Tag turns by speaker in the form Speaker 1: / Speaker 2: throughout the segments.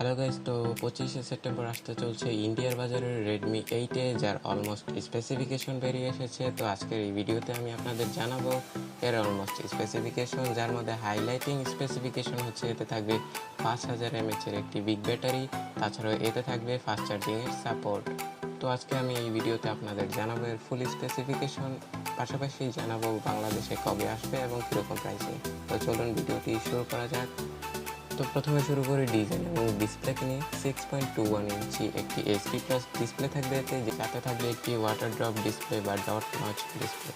Speaker 1: Hello guys, তো 25শে September আসতে চলছে ইন্ডিয়ার বাজারে রেডমি 8 যার অলমোস্ট স্পেসিফিকেশন বেরিয়ে এসেছে। তো আজকের এই ভিডিওতে আমি আপনাদের জানাবো এর অলমোস্ট স্পেসিফিকেশন, যার মধ্যে হাইলাইটিং স্পেসিফিকেশন হচ্ছে এতে থাকবে 5000 mAh একটি বিগ ব্যাটারি, তাছাড়াও এতে থাকবে ফাস্ট চার্জিংয়ের সাপোর্ট। তো আজকে আমি এই ভিডিওতে আপনাদের জানাবো এর ফুল স্পেসিফিকেশন, পাশাপাশি জানাবো বাংলাদেশে কবে আসবে এবং কীরকম প্রাইসে। তো চলুন ভিডিওটি শুরু করা যাক। তো প্রথমে শুরু করি ডিজাইন এবং ডিসপ্লেকে নিয়ে। 6.21 ইঞ্চি একটি এইচডি প্লাস ডিসপ্লে থাকবে এতে, যাতে থাকবে একটি ওয়াটার ড্রপ ডিসপ্লে বা ডট নচ ডিসপ্লে।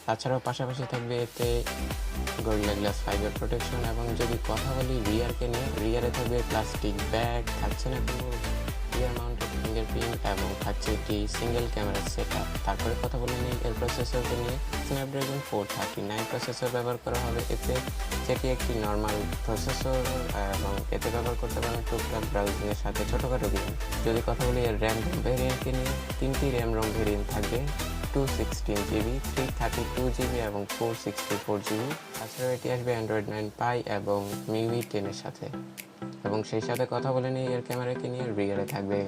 Speaker 1: তাছাড়াও পাশাপাশি থাকবে এতে গরিলা গ্লাস ফাইবার প্রোটেকশন। এবং যদি কথা বলি রিয়ারকে নিয়ে, রিয়ারে থাকবে প্লাস্টিক ব্যাগ, থাকছে না কোনো রিয়ার মাউন্টেড ফিঙ্গারপ্রিন্ট এবং থাকছে একটি সিঙ্গেল ক্যামেরা সেট আপ। তারপরে কথা বলে নিই এর প্রসেসরকে নিয়ে। স্ন্যাপড্রাগন 439 প্রসেসর ব্যবহার করা হবে এতে, যেটি একটি নর্মাল প্রসেসর এবং এতে ব্যবহার করতে পারেন টুকটাক ব্রাউজিংয়ের সাথে ছোটোখাটো গেম। যদি কথা বলি এর র্যাম রোম ভেরিয়েন্টকে নিয়ে, 3টি র্যাম রোম ভেরিয়েন্ট থাকবে, 216GB, 332GB এবং 464GB। তাছাড়াও এটি আসবে অ্যান্ড্রয়েড 9 পাই এবং মিউই 10 এর সাথে। এবং সেই সাথে কথা বলে নিই এর ক্যামেরাকে নিয়ে। রিয়ারে থাকবে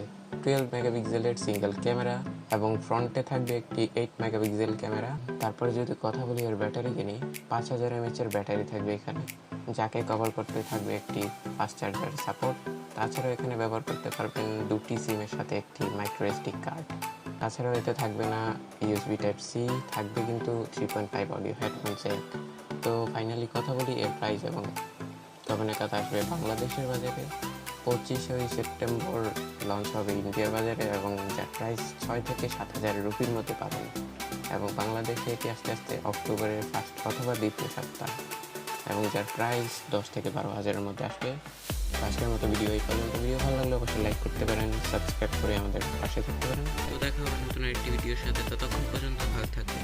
Speaker 1: 12 মেগাপিক্সেলের সিঙ্গেল ক্যামেরা এবং ফ্রন্টে থাকবে একটি 8 মেগাপিক্সেল ক্যামেরা। তারপরে যদি কথা বলি এর ব্যাটারিকে নিয়ে, 5000 mAh ব্যাটারি থাকবে এখানে, যাকে কভার করতে থাকবে একটি ফাস্ট চার্জার সাপোর্ট। তাছাড়াও এখানে ব্যবহার করতে পারবেন 2টি সিমের সাথে একটি মাইক্রো এসডি কার্ড। তাছাড়াও এতে থাকবে না ইউএসবি টাইপ সি, থাকবে কিন্তু 3.5 অডিও হেডফোন সেট। তো ফাইনালি কথা বলি এর প্রাইস এবং কবে নাগাদ আসবে বাংলাদেশের বাজারে। 25শে সেপ্টেম্বর লঞ্চ হবে ইন্ডিয়ার বাজারে এবং যার প্রাইস 6 থেকে 7000 রুপির মধ্যে পাবেন। এবং বাংলাদেশে এটি আস্তে আস্তে অক্টোবরের ফার্স্ট অথবা দ্বিতীয় সপ্তাহ, এবং যার প্রাইস 10 থেকে 12,000-এর মধ্যে আসবে। আজকের মতো ভিডিও এই পর্যন্ত। ভিডিও ভালো লাগলে অবশ্যই লাইক করতে পারেন, সাবস্ক্রাইব করে আমাদের পাশে থাকতে পারেন। তো দেখা হবে নতুন একটি ভিডিওর সাথে, ততক্ষণ পর্যন্ত ভালো থাকবেন।